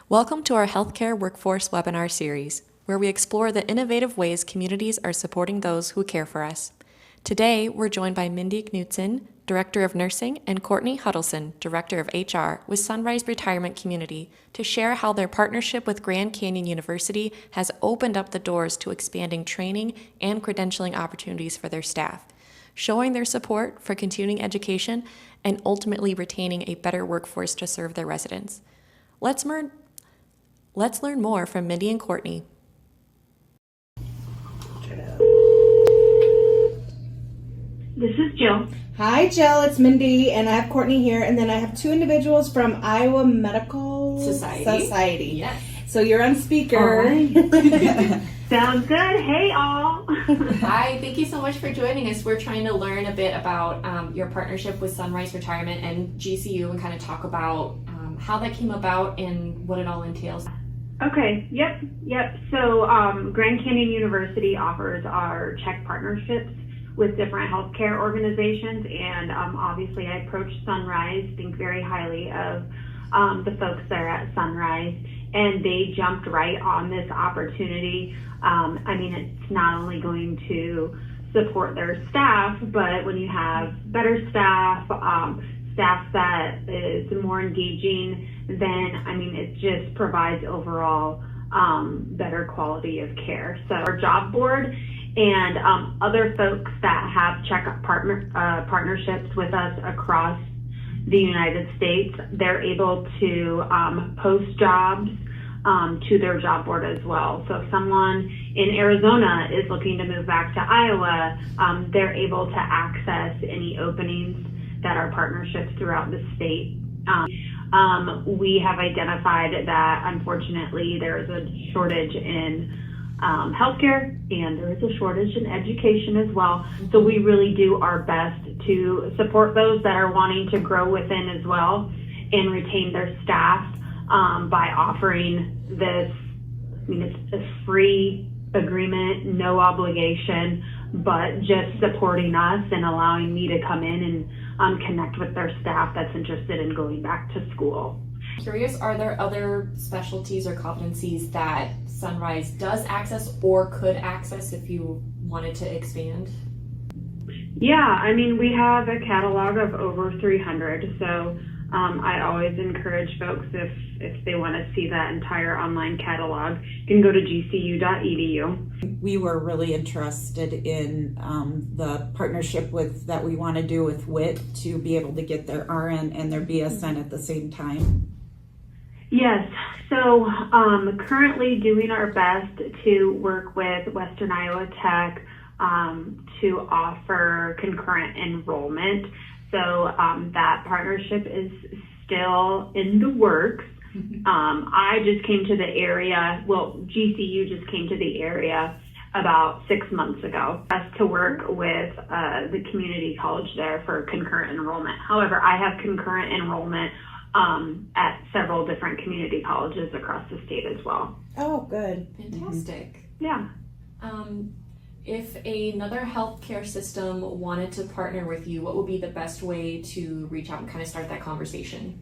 Welcome to our Healthcare Workforce webinar series, where we explore the innovative ways communities are supporting those who care for us. Today, we're joined by Mindee Knudson, Director of Nursing, and Courtney Hudelson, Director of HR, with Sunrise Retirement Community, to share how their partnership with Grand Canyon University has opened up the doors to expanding training and credentialing opportunities for their staff, showing their support for continuing education and ultimately retaining a better workforce to serve their residents. Let's learn more from Mindee and Courtney. This is Jill. Hi, Jill. It's Mindee, and I have Courtney here, and then I have two individuals from Iowa Medical Society. Yes. So you're on speaker. Right. Sounds good. Hey, all. Hi. Thank you so much for joining us. We're trying to learn a bit about your partnership with Sunrise Retirement and GCU, and kind of talk about how that came about and what it all entails. Okay. Yep. So Grand Canyon University offers our check partnerships with different healthcare organizations, and obviously I approached Sunrise, think very highly of the folks there at Sunrise, and they jumped right on this opportunity. I mean, it's not only going to support their staff, but when you have better staff, staff that is more engaging, then, I mean, it just provides overall better quality of care. So our job board and other folks that have checkup partnerships with us across the United States, they're able to post jobs to their job board as well. So if someone in Arizona is looking to move back to Iowa, they're able to access any openings that are partnerships throughout the state. We have identified that unfortunately there is a shortage in healthcare, and there is a shortage in education as well. So we really do our best to support those that are wanting to grow within as well and retain their staff by offering this. I mean, it's a free agreement, no obligation, but just supporting us and allowing me to come in and connect with their staff that's interested in going back to school. Curious, are there other specialties or competencies that Sunrise does access or could access if you wanted to expand? Yeah, I mean, we have a catalog of over 300, so I always encourage folks, if they want to see that entire online catalog, you can go to gcu.edu. We were really interested in the partnership that we want to do with WIT to be able to get their RN and their BSN at the same time. Yes, so currently doing our best to work with Western Iowa Tech to offer concurrent enrollment. So that partnership is still in the works. I just came to the area, GCU just came to the area about 6 months ago to work with the community college there for concurrent enrollment. However, I have concurrent enrollment at several different community colleges across the state as well. Oh, good. Fantastic. Yeah. If another healthcare system wanted to partner with you, what would be the best way to reach out and kind of start that conversation?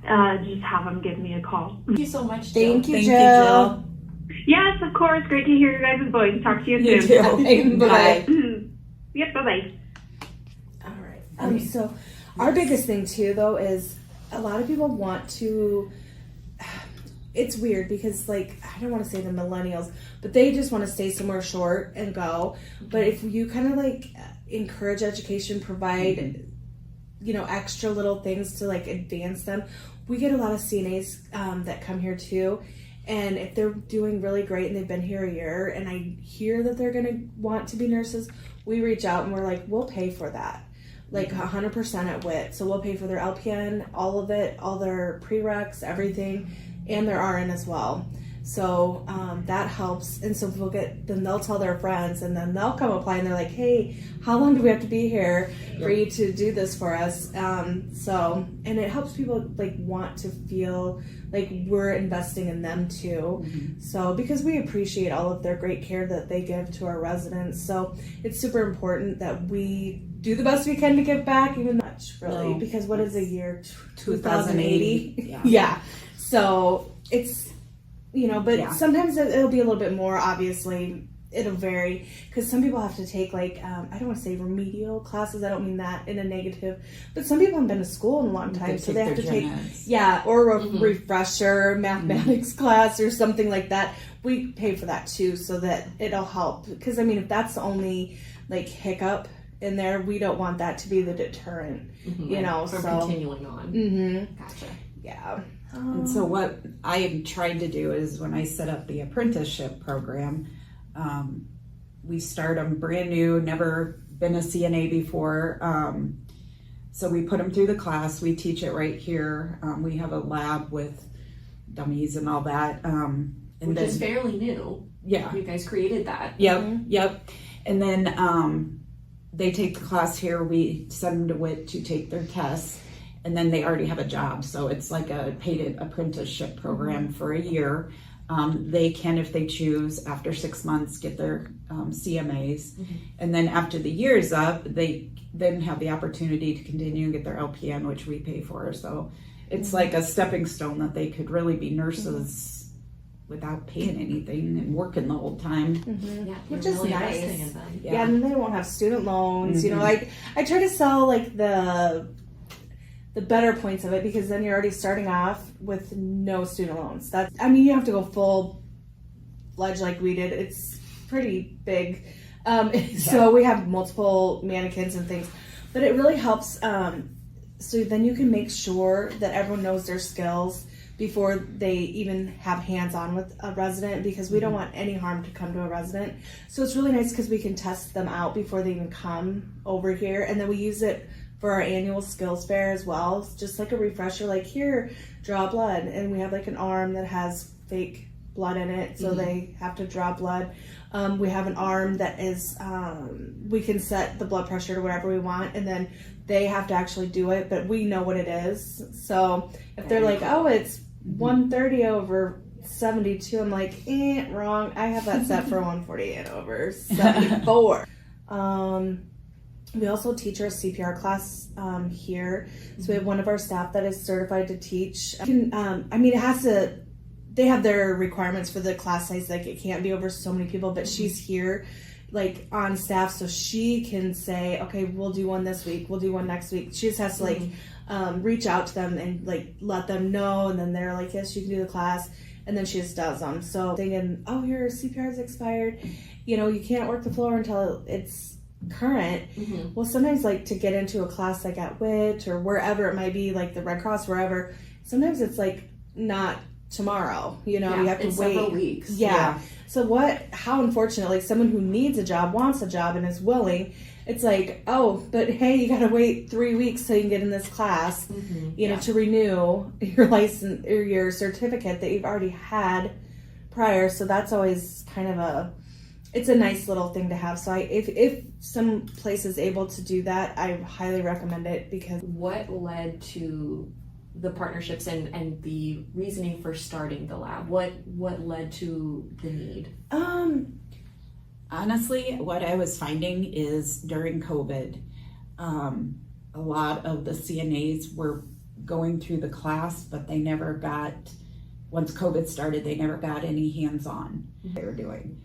Just have them give me a call. Thank you so much, Jill. Thank you, Jill. Yes, of course. Great to hear your guys' voice. Talk to you You soon. too. Bye. Yep, bye-bye. All right. So our biggest thing too, though, is a lot of people want to. It's weird because, like, I don't want to say the millennials, but they just want to stay somewhere short and go. But if you kind of like encourage education, provide, extra little things to like advance them. We get a lot of CNAs that come here too. And if they're doing really great and they've been here a year and I hear that they're going to want to be nurses, we reach out and we're like, we'll pay for that. Like 100% at WIT. So we'll pay for their LPN, all of it, all their prereqs, everything, and their RN as well. So that helps. And so then they'll tell their friends, and then they'll come apply and they're like, hey, how long do we have to be here for you to do this for us? And it helps people like want to feel like we're investing in them too. So because we appreciate all of their great care that they give to our residents. So it's super important that we do the best we can to give back, even much really, No, because what is a year? 2080. Yeah. So it's, but Yeah. sometimes it'll be a little bit more, obviously. It'll vary because some people have to take I don't want to say remedial classes. I don't mean that in a negative, but some people haven't been to school in a long time, so they have to take or a refresher mathematics class or something like that. We pay for that too, so that it'll help. Because if that's the only hiccup in there, we don't want that to be the deterrent, From continuing on. Mm-hmm. Gotcha. Yeah. And so what I am trying to do is when I set up the apprenticeship program, we start them brand new, never been a CNA before. So we put them through the class. We teach it right here. We have a lab with dummies and all that. Which is fairly new. Yeah. You guys created that. Yep. And then they take the class here. We send them to WIT to take their tests. And then they already have a job. So it's like a paid apprenticeship program for a year. They can, if they choose, after 6 months, get their CMAs. And then after the year is up, they then have the opportunity to continue and get their LPN, which we pay for. So it's like a stepping stone that they could really be nurses without paying anything and working the whole time. Yeah, Which you're is really nice. investing in them. Yeah, and they won't have student loans. I try to sell the better points of it, because then you're already starting off with no student loans. You have to go full fledged like we did. It's pretty big. So we have multiple mannequins and things, but it really helps. So then you can make sure that everyone knows their skills before they even have hands-on with a resident, because we don't want any harm to come to a resident. So it's really nice because we can test them out before they even come over here, and then we use it for our annual skills fair as well. It's just like a refresher, here, draw blood. And we have an arm that has fake blood in it, so they have to draw blood. We have an arm that is, we can set the blood pressure to whatever we want, and then they have to actually do it, but we know what it is. So if they're it's 130 over 72, I'm wrong. I have that set for 148 over 74. We also teach our CPR class here. So we have one of our staff that is certified to teach. It has to, they have their requirements for the class size, it can't be over so many people, but she's here on staff, so she can say, okay, we'll do one this week, we'll do one next week. She just has to reach out to them and let them know, and then they're like, yes, you can do the class, and then she just does them. So thinking, oh, your CPR is expired, you can't work the floor until it's current. Well, sometimes to get into a class at WIT or wherever it might be, the Red Cross, wherever, sometimes it's not tomorrow, you have to wait several weeks. So how unfortunate, someone who needs a job, wants a job, and is willing, it's oh, but hey, you gotta wait 3 weeks so you can get in this class, to renew your license or your certificate that you've already had prior. So that's always kind of it's a nice little thing to have. So if some place is able to do that, I highly recommend it. Because what led to the partnerships and the reasoning for starting the lab? What led to the need? Honestly, what I was finding is during COVID, a lot of the CNAs were going through the class, but they never got, once COVID started, they never got any hands-on they were doing.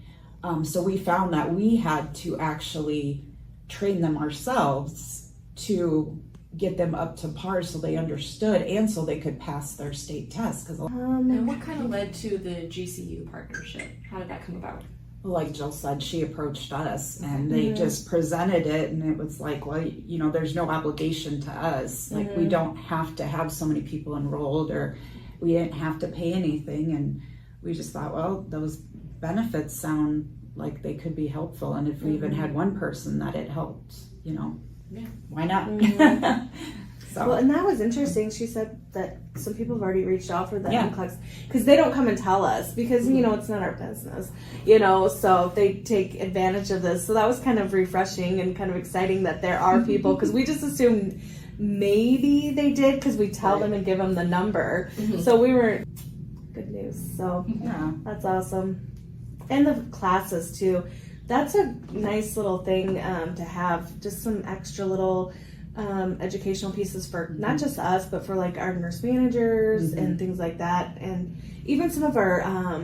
So we found that we had to actually train them ourselves to get them up to par so they understood and so they could pass their state test. And what kind of led to the GCU partnership? How did that come about? Like Jill said, she approached us and they just presented it, and it was well, there's no obligation to us. We don't have to have so many people enrolled, or we didn't have to pay anything. And we just thought, well, those benefits sound like they could be helpful. And if we even had one person that it helped, why not? So. Well, and that was interesting. She said that some people have already reached out for the NCLEX because they don't come and tell us because, it's not our business, so they take advantage of this. So that was kind of refreshing and kind of exciting that there are people, because we just assumed maybe they did because we tell them and give them the number. So we were, good news. So that's awesome. And the classes too. that's a nice little thing to have, just some extra little educational pieces for not just us, but for like our nurse managers and things like that, and even some of our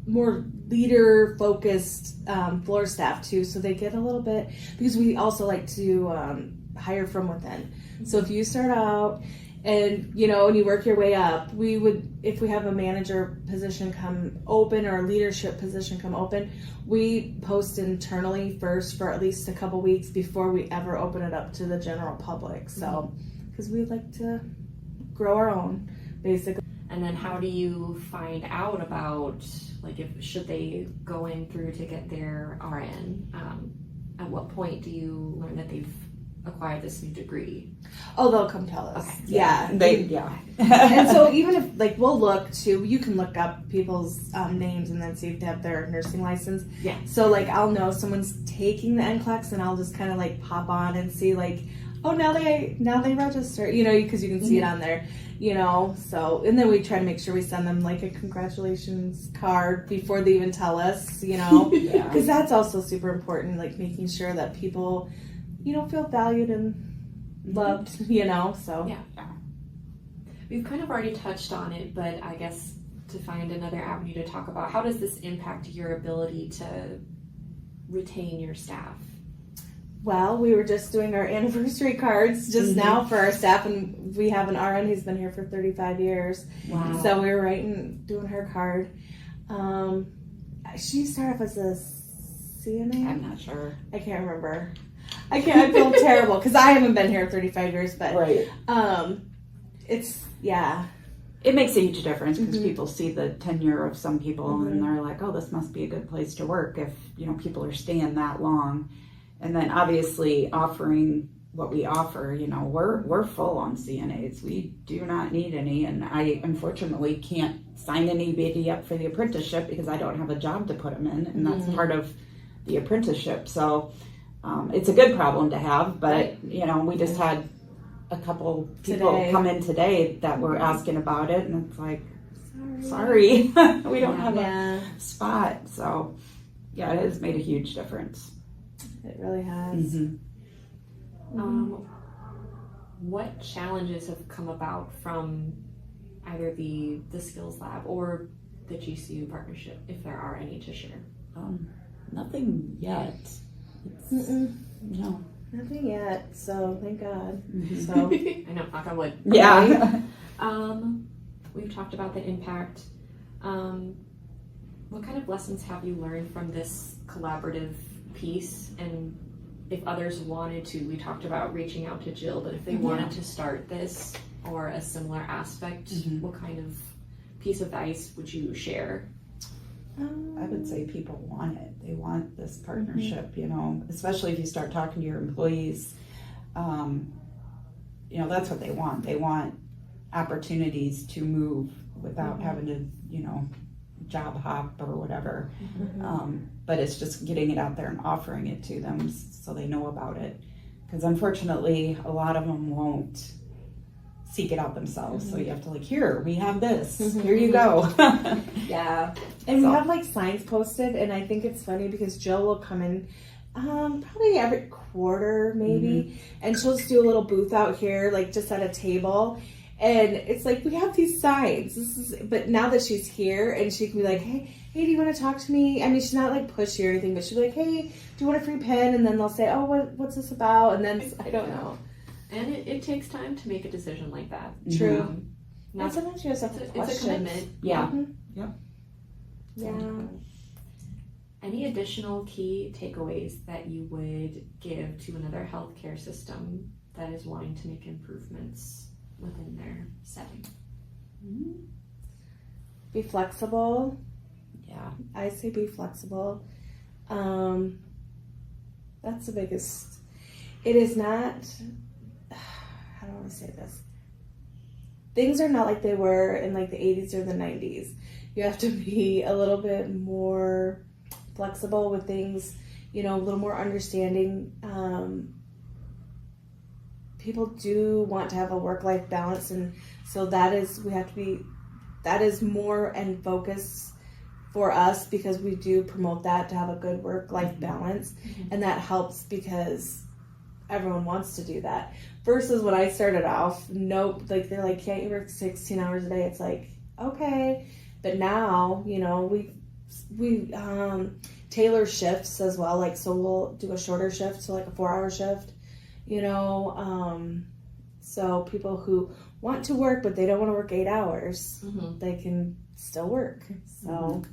more leader focused floor staff too, so they get a little bit, because we also like to hire from within. So if you start out and and you work your way up, we would, if we have a manager position come open or a leadership position come open, we post internally first for at least a couple weeks before we ever open it up to the general public. So because we like to grow our own, basically. And then how do you find out about, like, should they go in through to get their RN? At what point do you learn that they've acquired this new degree? Oh, they'll come tell us. Okay. Yeah. And so even if, like, we'll look too, you can look up people's names and then see if they have their nursing license. Yeah. So, like, I'll know someone's taking the NCLEX and I'll just kind of, like, pop on and see, like, oh, now they register, because you can see it on there, so, and then we try to make sure we send them, like, a congratulations card before they even tell us, because that's also super important, like, making sure that people, feel valued and loved, so. Yeah. We've kind of already touched on it, but I guess to find another avenue to talk about, how does this impact your ability to retain your staff? Well, we were just doing our anniversary cards just now for our staff, and we have an RN who's been here for 35 years. Wow. So we were doing her card. She started off as a CNA? I'm not sure. I can't remember. I feel terrible because I haven't been here 35 years, but right. It's, yeah. It makes a huge difference because people see the tenure of some people and they're like, oh, this must be a good place to work if, people are staying that long. And then obviously offering what we offer, we're full on CNAs. We do not need any. And I unfortunately can't sign anybody up for the apprenticeship because I don't have a job to put them in. And that's part of the apprenticeship. So it's a good problem to have. But, we just had a couple people come in today that were asking about it. And it's like, sorry, we don't have a spot. So, yeah, it has made a huge difference. It really has. What challenges have come about from either the skills lab or the GCU partnership, if there are any to share? Nothing yet. No. Nothing yet, so thank God. So I know, knock on wood. Yeah. We've talked about the impact. What kind of lessons have you learned from this collaborative piece? And if others wanted to, we talked about reaching out to Jill, but if they wanted to start this or a similar aspect, what kind of piece of advice would you share? I would say people want it. They want this partnership, especially if you start talking to your employees. That's what they want. They want opportunities to move without having to, job hop or whatever. But it's just getting it out there and offering it to them so they know about it. Because unfortunately, a lot of them won't seek it out themselves. So you have to here, we have this. Here you go. Yeah. And we have signs posted, and I think it's funny because Jill will come in probably every quarter maybe, and she'll just do a little booth out here, just at a table. And it's we have these signs. But now that she's here and she can be hey, do you want to talk to me? I mean, she's not pushy or anything, but she'll be hey, do you want a free pen? And then they'll say, oh, what's this about? And then I don't know. And it takes time to make a decision like that. True. And sometimes you just have questions. It's a commitment. Yeah. Yep. Yeah. Any additional key takeaways that you would give to another healthcare system that is wanting to make improvements within their setting? Be flexible. Yeah. I say be flexible. That's the biggest. It is not, how do I want to say this? Things are not like they were in the 80s or the 90s. You have to be a little bit more flexible with things, a little more understanding. People do want to have a work-life balance, and so that is more in focus for us, because we do promote that to have a good work-life balance, and that helps because everyone wants to do that. Versus when I started off, nope, like they're like, can't you work 16 hours a day? It's like, okay, but now, you know, we tailor shifts as well, like, so we'll do a shorter shift, so like a 4-hour shift, you know, so people who want to work but they don't want to work 8 hours, they can still work. So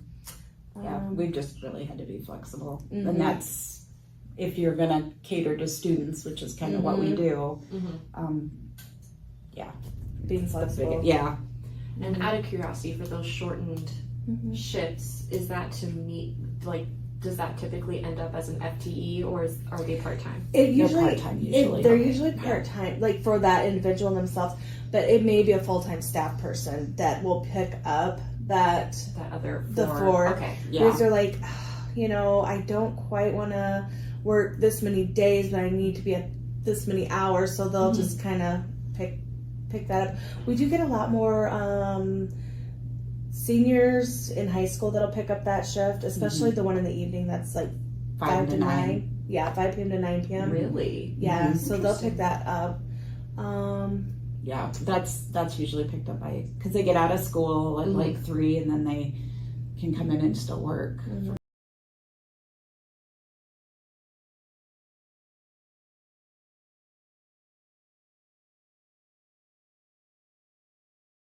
yeah, we've just really had to be flexible, and that's if you're gonna cater to students, which is kind of what we do. Yeah, being flexible. Yeah. And out of curiosity, for those shortened shifts, is that to meet, like, does that typically end up as an FTE, or are they part-time? It usually, they're part-time usually. They're usually part-time, like for that individual themselves, but it may be a full-time staff person that will pick up the four. Okay. Yeah. Because they're like, you know, I don't quite want to work this many days, but I need to be at this many hours, so they'll just kind of pick that up. We do get a lot more seniors in high school that'll pick up that shift, especially the one in the evening that's like 5 to 9. Yeah, 5 p.m. to 9 p.m. Really? Yeah, so they'll pick that up. Yeah, that's usually picked up by, because they get out of school at like 3, and then they can come in and still work.